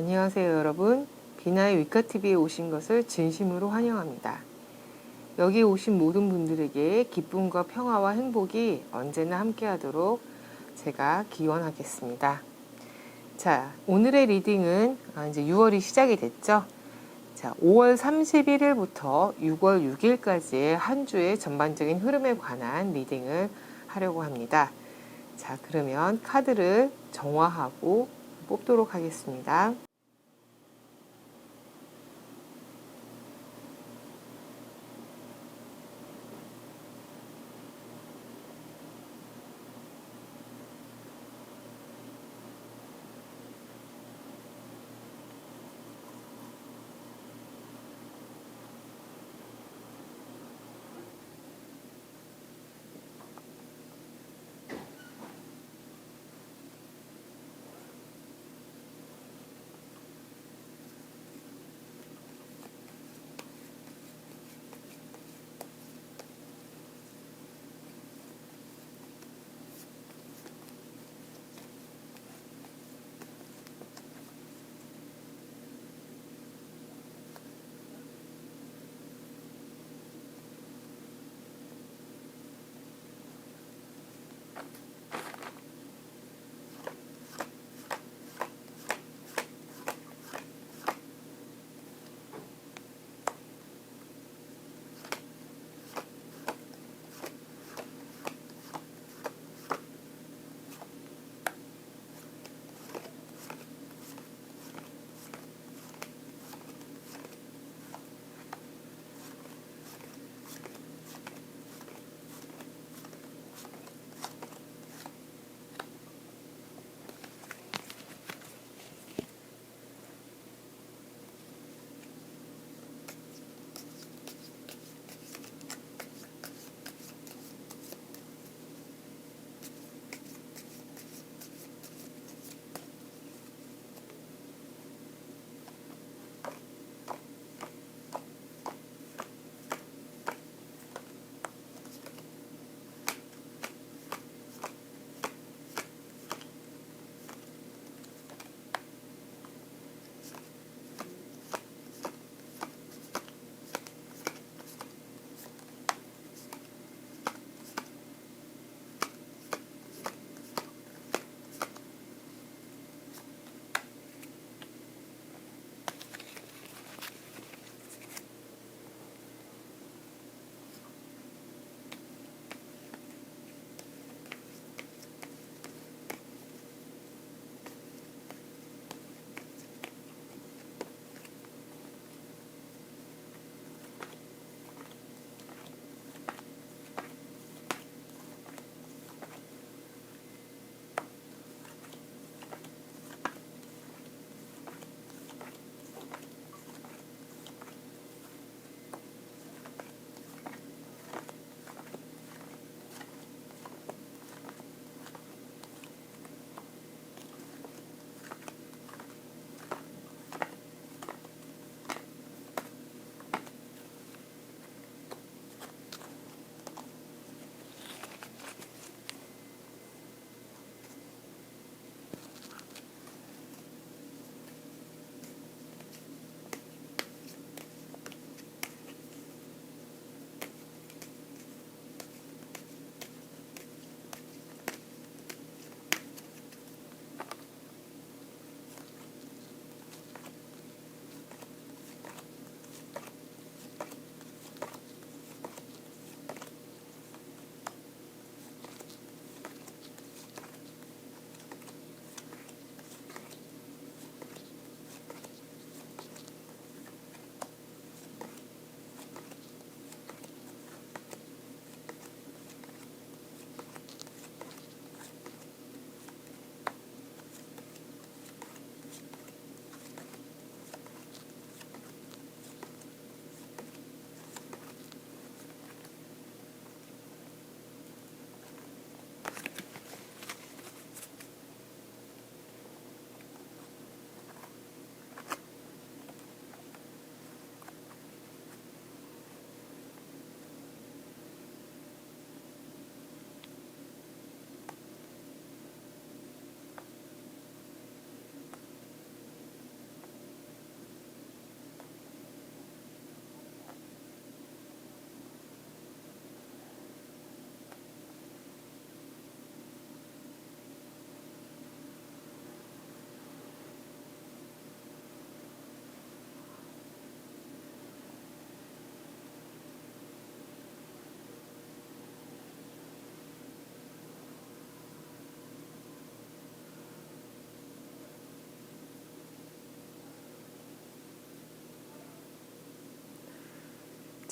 안녕하세요 여러분. 비나의 위카TV에 오신 것을 진심으로 환영합니다. 여기 오신 모든 분들에게 기쁨과 평화와 행복이 언제나 함께하도록 제가 기원하겠습니다. 자, 오늘의 리딩은 이제 6월이 시작이 됐죠. 자, 5월 31일부터 6월 6일까지의 한 주의 전반적인 흐름에 관한 리딩을 하려고 합니다. 자, 그러면 카드를 정화하고 뽑도록 하겠습니다.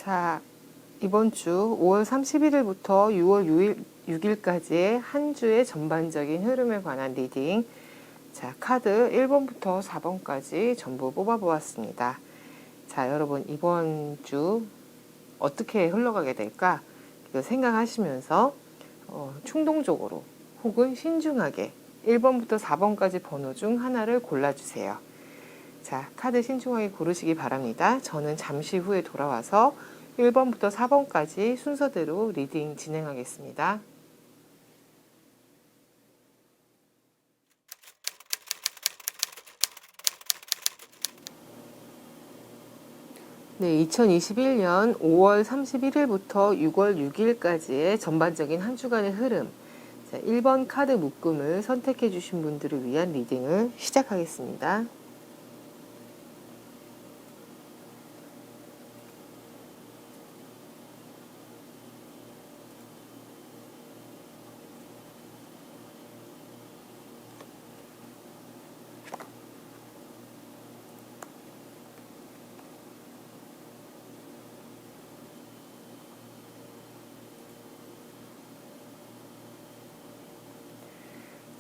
자, 이번 주 5월 31일부터 6월 6일까지의 한 주의 전반적인 흐름에 관한 리딩. 자, 카드 1번부터 4번까지 전부 뽑아보았습니다. 자, 여러분 이번 주 어떻게 흘러가게 될까? 이거 생각하시면서 충동적으로 혹은 신중하게 1번부터 4번까지 번호 중 하나를 골라주세요. 자, 카드 신중하게 고르시기 바랍니다. 저는 잠시 후에 돌아와서 1번부터 4번까지 순서대로 리딩 진행하겠습니다. 네, 2021년 5월 31일부터 6월 6일까지의 전반적인 한 주간의 흐름. 자, 1번 카드 묶음을 선택해 주신 분들을 위한 리딩을 시작하겠습니다.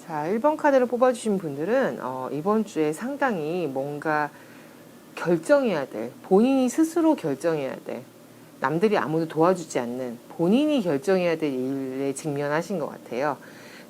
자, 1번 카드를 뽑아주신 분들은 이번 주에 상당히 뭔가 결정해야 될, 본인이 스스로 결정해야 될, 남들이 아무도 도와주지 않는 본인이 결정해야 될 일에 직면하신 것 같아요.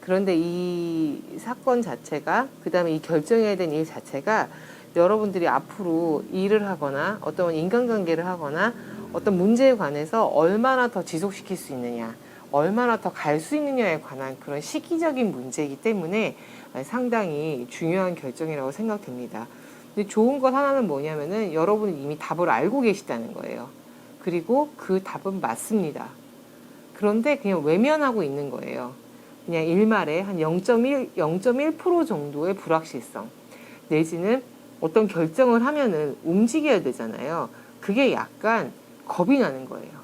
그런데 이 사건 자체가, 그 다음에 이 결정해야 될 일 자체가 여러분들이 앞으로 일을 하거나 어떤 인간관계를 하거나 어떤 문제에 관해서 얼마나 더 지속시킬 수 있느냐, 얼마나 더 갈 수 있느냐에 관한 그런 시기적인 문제이기 때문에 상당히 중요한 결정이라고 생각됩니다. 근데 좋은 것 하나는 뭐냐면은 여러분이 이미 답을 알고 계시다는 거예요. 그리고 그 답은 맞습니다. 그런데 그냥 외면하고 있는 거예요. 그냥 일말에 한 0.1% 정도의 불확실성, 내지는 어떤 결정을 하면은 움직여야 되잖아요. 그게 약간 겁이 나는 거예요.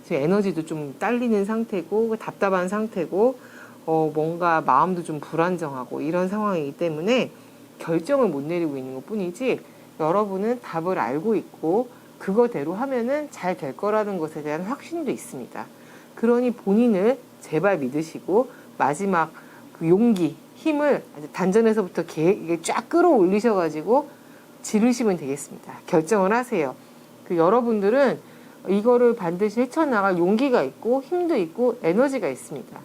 지금 에너지도 좀 딸리는 상태고 답답한 상태고 뭔가 마음도 좀 불안정하고 이런 상황이기 때문에 결정을 못 내리고 있는 것 뿐이지, 여러분은 답을 알고 있고 그거대로 하면은 잘 될 거라는 것에 대한 확신도 있습니다. 그러니 본인을 제발 믿으시고 마지막 그 용기, 힘을 단전에서부터 쫙 끌어올리셔가지고 지르시면 되겠습니다. 결정을 하세요. 그 여러분들은 이거를 반드시 헤쳐나갈 용기가 있고 힘도 있고 에너지가 있습니다.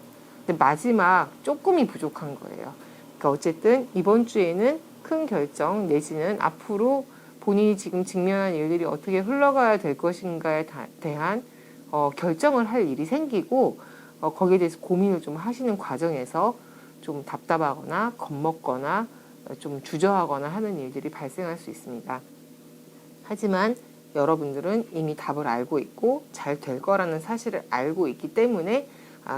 근데 마지막 조금이 부족한 거예요. 그러니까 어쨌든 이번 주에는 큰 결정 내지는 앞으로 본인이 지금 직면한 일들이 어떻게 흘러가야 될 것인가에 대한 결정을 할 일이 생기고 거기에 대해서 고민을 좀 하시는 과정에서 좀 답답하거나 겁먹거나 좀 주저하거나 하는 일들이 발생할 수 있습니다. 하지만 여러분들은 이미 답을 알고 있고 잘 될 거라는 사실을 알고 있기 때문에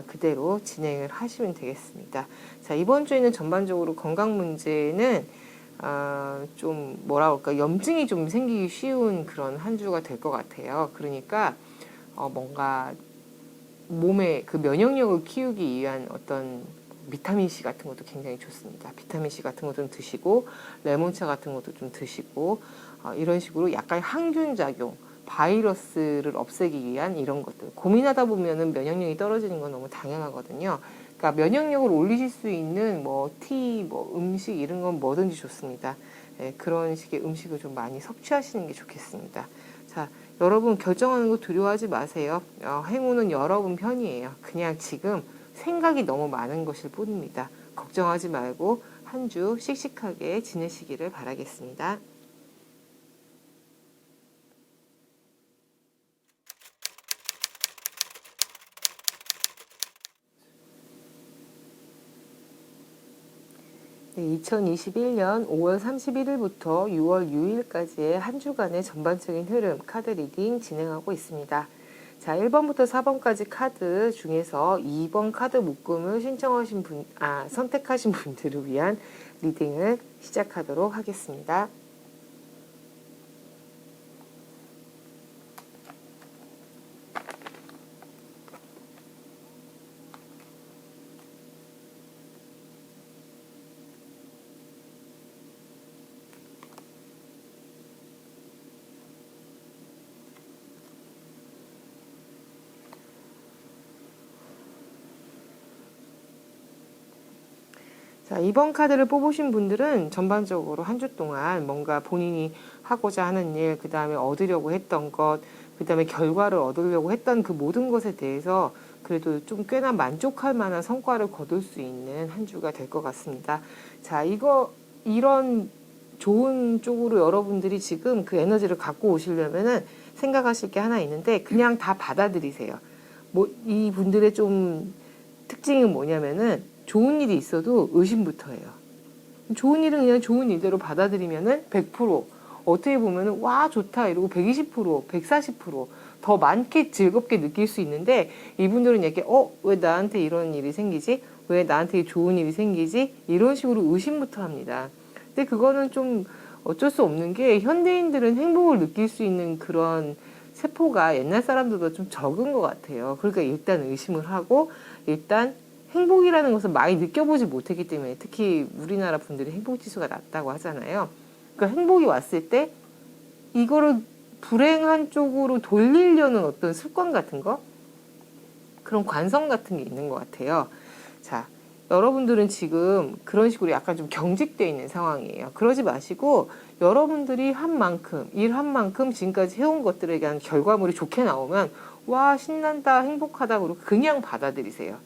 그대로 진행을 하시면 되겠습니다. 자, 이번 주에는 전반적으로 건강 문제는 좀 뭐라 그럴까, 염증이 좀 생기기 쉬운 그런 한 주가 될 것 같아요. 그러니까 뭔가 몸의 그 면역력을 키우기 위한 어떤 비타민C 같은 것도 굉장히 좋습니다. 비타민C 같은 것도 좀 드시고 레몬차 같은 것도 좀 드시고 이런 식으로 약간 항균작용, 바이러스를 없애기 위한 이런 것들, 고민하다 보면은 면역력이 떨어지는 건 너무 당연하거든요. 그러니까 면역력을 올리실 수 있는 뭐 티, 뭐 음식 이런 건 뭐든지 좋습니다. 네, 그런 식의 음식을 좀 많이 섭취하시는 게 좋겠습니다. 자, 여러분 결정하는 거 두려워하지 마세요. 행운은 여러분 편이에요. 그냥 지금 생각이 너무 많은 것일 뿐입니다. 걱정하지 말고 한 주 씩씩하게 지내시기를 바라겠습니다. 네, 2021년 5월 31일부터 6월 6일까지의 한 주간의 전반적인 흐름 카드 리딩 진행하고 있습니다. 자, 1번부터 4번까지 카드 중에서 2번 카드 묶음을 선택하신 분들을 위한 리딩을 시작하도록 하겠습니다. 자, 이번 카드를 뽑으신 분들은 전반적으로 한 주 동안 뭔가 본인이 하고자 하는 일, 그 다음에 얻으려고 했던 것, 그 다음에 결과를 얻으려고 했던 그 모든 것에 대해서 그래도 좀 꽤나 만족할 만한 성과를 거둘 수 있는 한 주가 될 것 같습니다. 자, 이런 좋은 쪽으로 여러분들이 지금 그 에너지를 갖고 오시려면은 생각하실 게 하나 있는데 그냥 다 받아들이세요. 뭐, 이 분들의 좀 특징은 뭐냐면은 좋은 일이 있어도 의심부터 해요. 좋은 일은 그냥 좋은 일대로 받아들이면은 100% 어떻게 보면은 와 좋다 이러고 120% 140%더 많게 즐겁게 느낄 수 있는데 이분들은 이렇게 왜 나한테 이런 일이 생기지? 왜 나한테 좋은 일이 생기지? 이런 식으로 의심부터 합니다. 근데 그거는 좀 어쩔 수 없는 게 현대인들은 행복을 느낄 수 있는 그런 세포가 옛날 사람들보다 좀 적은 것 같아요. 그러니까 일단 의심을 하고 일단 행복이라는 것을 많이 느껴보지 못했기 때문에 특히 우리나라 분들이 행복지수가 낮다고 하잖아요. 그러니까 행복이 왔을 때 이거를 불행한 쪽으로 돌리려는 어떤 습관 같은 거? 그런 관성 같은 게 있는 것 같아요. 자, 여러분들은 지금 그런 식으로 약간 좀 경직되어 있는 상황이에요. 그러지 마시고 여러분들이 한 만큼, 일한 만큼 지금까지 해온 것들에 대한 결과물이 좋게 나오면 와 신난다 행복하다 그러고 그냥 받아들이세요.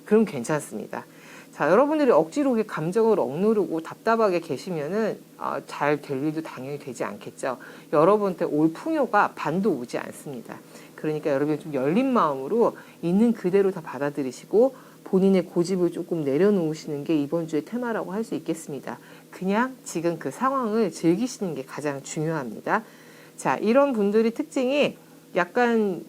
그럼 괜찮습니다. 자, 여러분들이 억지로 감정을 억누르고 답답하게 계시면은 잘 될 일도 당연히 되지 않겠죠. 여러분한테 올 풍요가 반도 오지 않습니다. 그러니까 여러분이 좀 열린 마음으로 있는 그대로 다 받아들이시고 본인의 고집을 조금 내려놓으시는 게 이번 주의 테마라고 할 수 있겠습니다. 그냥 지금 그 상황을 즐기시는 게 가장 중요합니다. 자, 이런 분들의 특징이 약간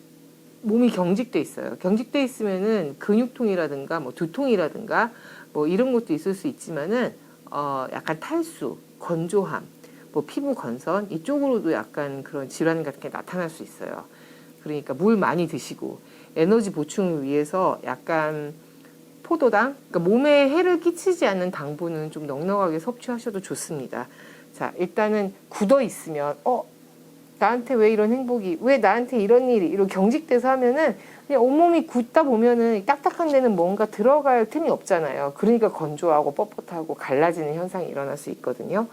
몸이 경직돼 있어요. 경직돼 있으면은 근육통이라든가 뭐 두통이라든가 뭐 이런 것도 있을 수 있지만은 약간 탈수, 건조함, 뭐 피부 건선 이쪽으로도 약간 그런 질환 같은 게 나타날 수 있어요. 그러니까 물 많이 드시고 에너지 보충을 위해서 약간 포도당, 그러니까 몸에 해를 끼치지 않는 당분은 좀 넉넉하게 섭취하셔도 좋습니다. 자, 일단은 굳어 있으면 나한테 왜 이런 행복이, 왜 나한테 이런 일이, 이런 경직돼서 하면은 그냥 온몸이 굳다 보면은 딱딱한 데는 뭔가 들어갈 틈이 없잖아요. 그러니까 건조하고 뻣뻣하고 갈라지는 현상이 일어날 수 있거든요.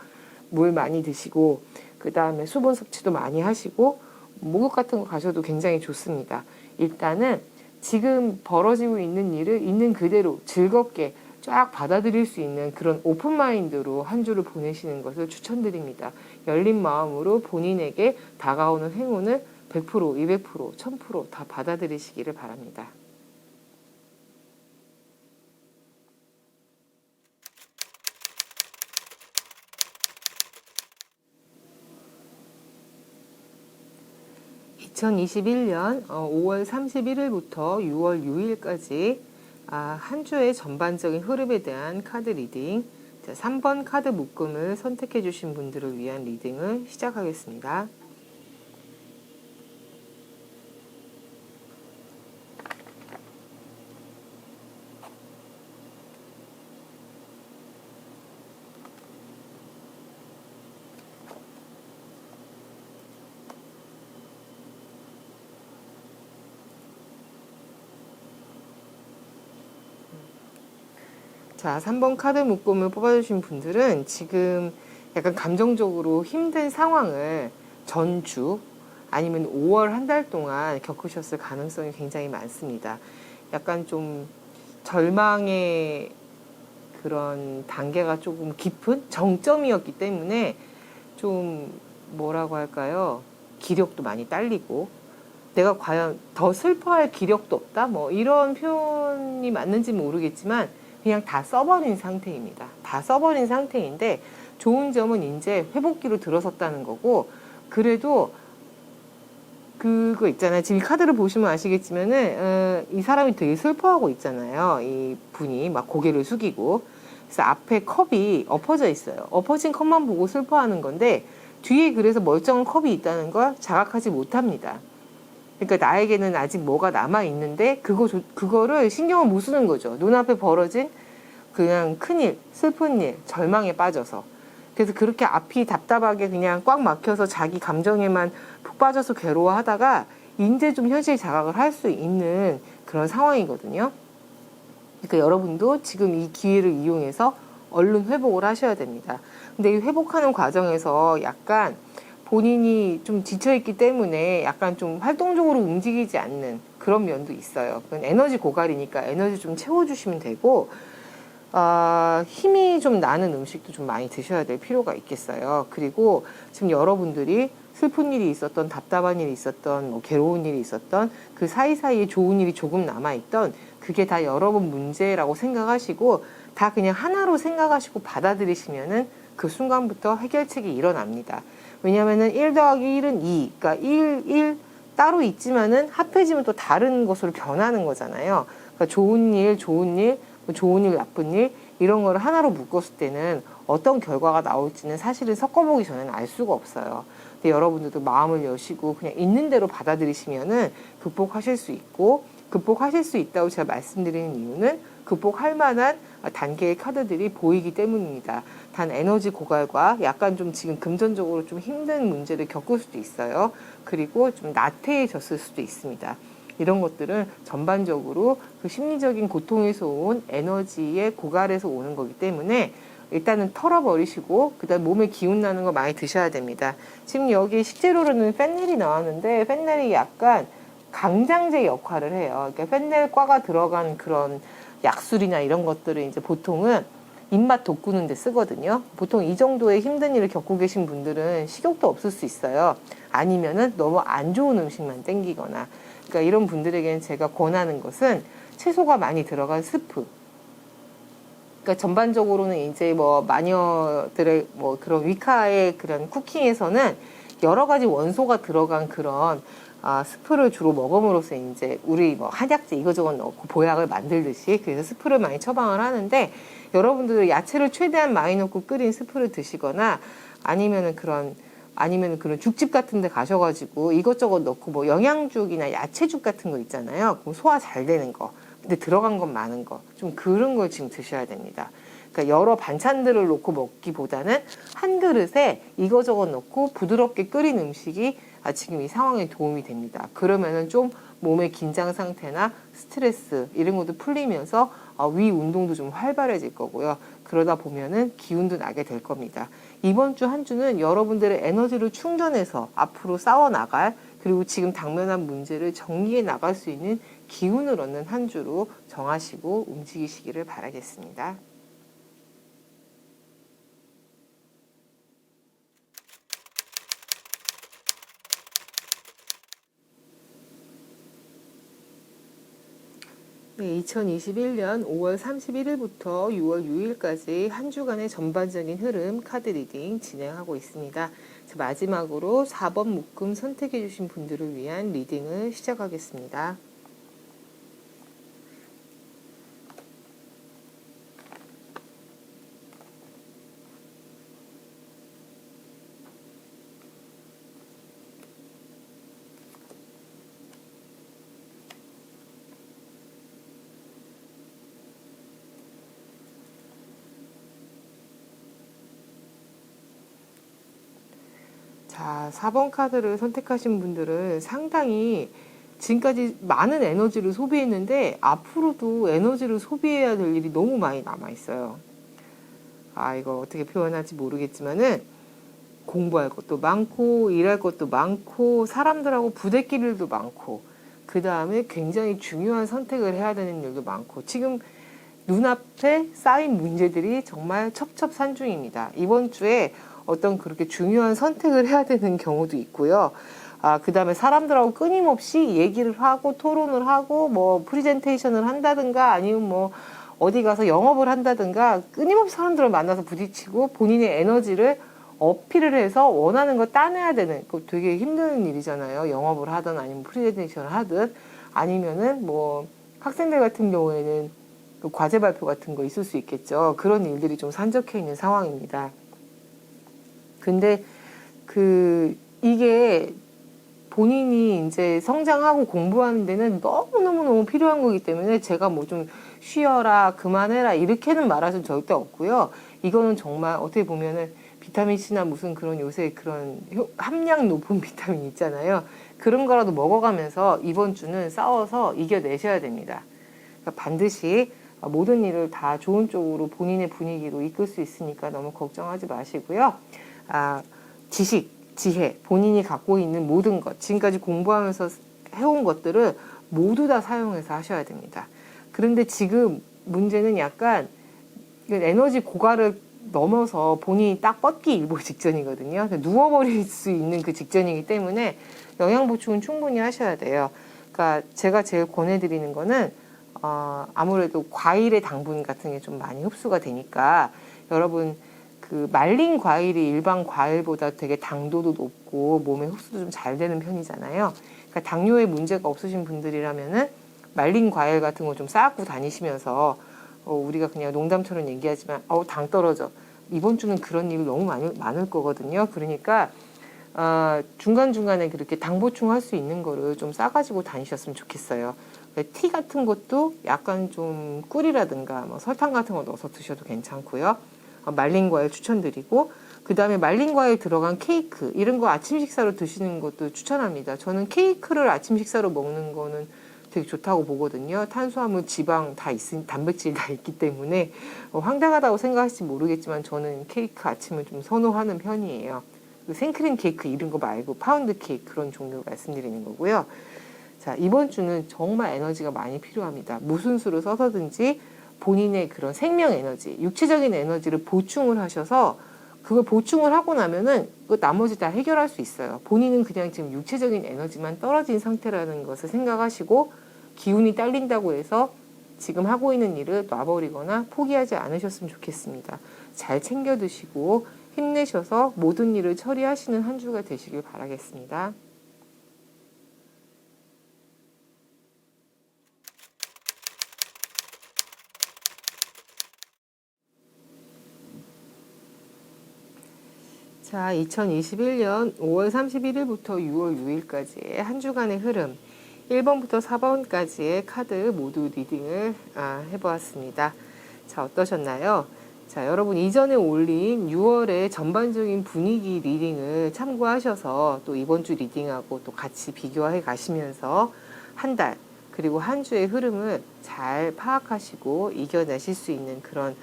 물 많이 드시고, 그 다음에 수분 섭취도 많이 하시고, 목욕 같은 거 가셔도 굉장히 좋습니다. 일단은 지금 벌어지고 있는 일을 있는 그대로 즐겁게 쫙 받아들일 수 있는 그런 오픈마인드로 한 주를 보내시는 것을 추천드립니다. 열린 마음으로 본인에게 다가오는 행운을 100%, 200%, 1000%다 받아들이시기를 바랍니다. (2021년 5월 31일부터 6월 6일까지) 한 주의 전반적인 흐름에 대한 카드 리딩, 3번 카드 묶음을 선택해 주신 분들을 위한 리딩을 시작하겠습니다. 자, 3번 카드 묶음을 뽑아주신 분들은 지금 약간 감정적으로 힘든 상황을 전주 아니면 5월 한 달 동안 겪으셨을 가능성이 굉장히 많습니다. 약간 좀 절망의 그런 단계가 조금 깊은 정점이었기 때문에 좀 뭐라고 할까요? 기력도 많이 딸리고 내가 과연 더 슬퍼할 기력도 없다? 뭐 이런 표현이 맞는지 모르겠지만 그냥 다 써버린 상태입니다. 다 써버린 상태인데 좋은 점은 이제 회복기로 들어섰다는 거고 그래도 그거 있잖아요. 지금 이 카드를 보시면 아시겠지만은 이 사람이 되게 슬퍼하고 있잖아요. 이 분이 막 고개를 숙이고 그래서 앞에 컵이 엎어져 있어요. 엎어진 컵만 보고 슬퍼하는 건데 뒤에 그래서 멀쩡한 컵이 있다는 걸 자각하지 못합니다. 그러니까 나에게는 아직 뭐가 남아있는데 그거를 신경을 못 쓰는 거죠. 눈앞에 벌어진 그냥 큰일, 슬픈 일, 절망에 빠져서. 그래서 그렇게 앞이 답답하게 그냥 꽉 막혀서 자기 감정에만 푹 빠져서 괴로워하다가 이제 좀 현실 자각을 할 수 있는 그런 상황이거든요. 그러니까 여러분도 지금 이 기회를 이용해서 얼른 회복을 하셔야 됩니다. 근데 이 회복하는 과정에서 약간 본인이 좀 지쳐있기 때문에 약간 좀 활동적으로 움직이지 않는 그런 면도 있어요. 그건 에너지 고갈이니까 에너지 좀 채워주시면 되고, 힘이 좀 나는 음식도 좀 많이 드셔야 될 필요가 있겠어요. 그리고 지금 여러분들이 슬픈 일이 있었던, 답답한 일이 있었던, 뭐 괴로운 일이 있었던, 그 사이사이에 좋은 일이 조금 남아있던, 그게 다 여러분 문제라고 생각하시고 다 그냥 하나로 생각하시고 받아들이시면은 그 순간부터 해결책이 일어납니다. 왜냐면은 1 더하기 1은 2, 그러니까 1 따로 있지만은 합해지면 또 다른 것으로 변하는 거잖아요. 그러니까 좋은 일, 나쁜 일 이런 거를 하나로 묶었을 때는 어떤 결과가 나올지는 사실은 섞어보기 전에는 알 수가 없어요. 근데 여러분들도 마음을 여시고 그냥 있는 대로 받아들이시면은 극복하실 수 있고, 극복하실 수 있다고 제가 말씀드리는 이유는 극복할 만한 단계의 카드들이 보이기 때문입니다. 단 에너지 고갈과 약간 좀 지금 금전적으로 좀 힘든 문제를 겪을 수도 있어요. 그리고 좀 나태해졌을 수도 있습니다. 이런 것들은 전반적으로 그 심리적인 고통에서 온 에너지의 고갈에서 오는 거기 때문에 일단은 털어버리시고 그다음 몸에 기운 나는 거 많이 드셔야 됩니다. 지금 여기 식재료로는 펜넬이 나왔는데 펜넬이 약간 강장제 역할을 해요. 그러니까 펜넬과가 들어간 그런 약술이나 이런 것들을 이제 보통은 입맛 돋구는 데 쓰거든요. 보통 이 정도의 힘든 일을 겪고 계신 분들은 식욕도 없을 수 있어요. 아니면은 너무 안 좋은 음식만 땡기거나. 그러니까 이런 분들에게는 제가 권하는 것은 채소가 많이 들어간 스프. 그러니까 전반적으로는 이제 뭐 마녀들의 뭐 그런 위카의 그런 쿠킹에서는 여러 가지 원소가 들어간 그런 스프를 주로 먹음으로써 이제 우리 뭐 한약재 이거저거 넣고 보약을 만들듯이 그래서 스프를 많이 처방을 하는데, 여러분들 야채를 최대한 많이 넣고 끓인 스프를 드시거나 아니면은 그런 죽집 같은 데 가셔가지고 이것저것 넣고 뭐 영양죽이나 야채죽 같은 거 있잖아요. 그럼 소화 잘 되는 거. 근데 들어간 건 많은 거. 좀 그런 걸 지금 드셔야 됩니다. 그러니까 여러 반찬들을 놓고 먹기보다는 한 그릇에 이거저것 넣고 부드럽게 끓인 음식이 지금 이 상황에 도움이 됩니다. 그러면은 좀 몸의 긴장 상태나 스트레스 이런 것도 풀리면서 위 운동도 좀 활발해질 거고요. 그러다 보면은 기운도 나게 될 겁니다. 이번 주 한 주는 여러분들의 에너지를 충전해서 앞으로 싸워나갈, 그리고 지금 당면한 문제를 정리해 나갈 수 있는 기운을 얻는 한 주로 정하시고 움직이시기를 바라겠습니다. 네, 2021년 5월 31일부터 6월 6일까지 한 주간의 전반적인 흐름 카드 리딩 진행하고 있습니다. 마지막으로 4번 묶음 선택해 주신 분들을 위한 리딩을 시작하겠습니다. 자, 4번 카드를 선택하신 분들은 상당히 지금까지 많은 에너지를 소비했는데 앞으로도 에너지를 소비해야 될 일이 너무 많이 남아있어요. 이거 어떻게 표현할지 모르겠지만은 공부할 것도 많고 일할 것도 많고 사람들하고 부대낄 일도 많고 그 다음에 굉장히 중요한 선택을 해야 되는 일도 많고 지금 눈앞에 쌓인 문제들이 정말 첩첩산중입니다. 이번 주에 어떤 그렇게 중요한 선택을 해야 되는 경우도 있고요. 그 다음에 사람들하고 끊임없이 얘기를 하고 토론을 하고 뭐 프리젠테이션을 한다든가 아니면 뭐 어디 가서 영업을 한다든가 끊임없이 사람들을 만나서 부딪히고 본인의 에너지를 어필을 해서 원하는 거 따내야 되는, 그 되게 힘든 일이잖아요. 영업을 하든 아니면 프리젠테이션을 하든 아니면은 뭐 학생들 같은 경우에는 그 과제 발표 같은 거 있을 수 있겠죠. 그런 일들이 좀 산적해 있는 상황입니다. 근데 이게 본인이 이제 성장하고 공부하는 데는 너무너무 필요한 거기 때문에 제가 뭐 좀 쉬어라, 그만해라 이렇게는 말할 수는 절대 없고요. 이거는 정말 어떻게 보면은 비타민C나 무슨 그런 요새 그런 함량 높은 비타민 있잖아요. 그런 거라도 먹어가면서 이번 주는 싸워서 이겨내셔야 됩니다. 그러니까 반드시 모든 일을 다 좋은 쪽으로 본인의 분위기로 이끌 수 있으니까 너무 걱정하지 마시고요. 지식, 지혜, 본인이 갖고 있는 모든 것, 지금까지 공부하면서 해온 것들을 모두 다 사용해서 하셔야 됩니다. 그런데 지금 문제는 약간 에너지 고갈을 넘어서 본인이 딱 뻗기 일보 직전이거든요. 누워버릴 수 있는 그 직전이기 때문에 영양 보충은 충분히 하셔야 돼요. 그러니까 제가 제일 권해드리는 거는 아무래도 과일의 당분 같은 게 좀 많이 흡수가 되니까 여러분 그 말린 과일이 일반 과일보다 되게 당도도 높고 몸에 흡수도 좀 잘 되는 편이잖아요. 그러니까 당뇨에 문제가 없으신 분들이라면은 말린 과일 같은 거 좀 싸갖고 다니시면서 우리가 그냥 농담처럼 얘기하지만 당 떨어져. 이번 주는 그런 일이 너무 많을 거거든요. 그러니까 중간중간에 그렇게 당 보충할 수 있는 거를 좀 싸가지고 다니셨으면 좋겠어요. 티 같은 것도 약간 좀 꿀이라든가 뭐 설탕 같은 거 넣어서 드셔도 괜찮고요. 말린 과일 추천드리고 그 다음에 말린 과일 들어간 케이크 이런 거 아침 식사로 드시는 것도 추천합니다. 저는 케이크를 아침 식사로 먹는 거는 되게 좋다고 보거든요. 탄수화물, 지방 다 단백질 다 있기 때문에 황당하다고 생각하실지 모르겠지만 저는 케이크 아침을 좀 선호하는 편이에요. 생크림 케이크 이런 거 말고 파운드 케이크 그런 종류 말씀드리는 거고요. 자, 이번 주는 정말 에너지가 많이 필요합니다. 무슨 수를 써서든지 본인의 그런 생명 에너지, 육체적인 에너지를 보충을 하셔서 그걸 보충을 하고 나면은 그 나머지 다 해결할 수 있어요. 본인은 그냥 지금 육체적인 에너지만 떨어진 상태라는 것을 생각하시고 기운이 딸린다고 해서 지금 하고 있는 일을 놔버리거나 포기하지 않으셨으면 좋겠습니다. 잘 챙겨 드시고 힘내셔서 모든 일을 처리하시는 한 주가 되시길 바라겠습니다. 자, 2021년 5월 31일부터 6월 6일까지의 한 주간의 흐름 1번부터 4번까지의 카드 모두 리딩을 해보았습니다. 자, 어떠셨나요? 자, 여러분 이전에 올린 6월의 전반적인 분위기 리딩을 참고하셔서 또 이번 주 리딩하고 또 같이 비교해 가시면서 한 달 그리고 한 주의 흐름을 잘 파악하시고 이겨내실 수 있는 그런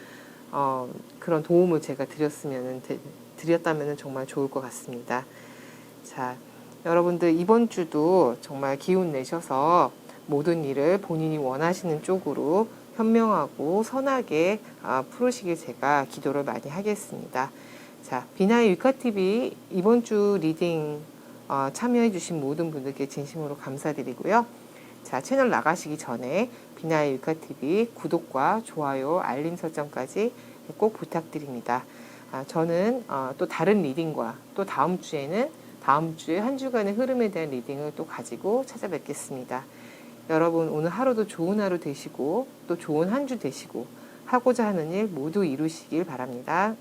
도움을 제가 드렸다면 정말 좋을 것 같습니다. 자, 여러분들 이번 주도 정말 기운 내셔서 모든 일을 본인이 원하시는 쪽으로 현명하고 선하게 풀으시길 제가 기도를 많이 하겠습니다. 자, 비나의 위카TV 이번 주 리딩 참여해주신 모든 분들께 진심으로 감사드리고요. 자, 채널 나가시기 전에 비나의 위카TV 구독과 좋아요, 알림 설정까지 꼭 부탁드립니다. 저는 또 다른 리딩과 또 다음 주에 한 주간의 흐름에 대한 리딩을 또 가지고 찾아뵙겠습니다. 여러분 오늘 하루도 좋은 하루 되시고 또 좋은 한 주 되시고 하고자 하는 일 모두 이루시길 바랍니다.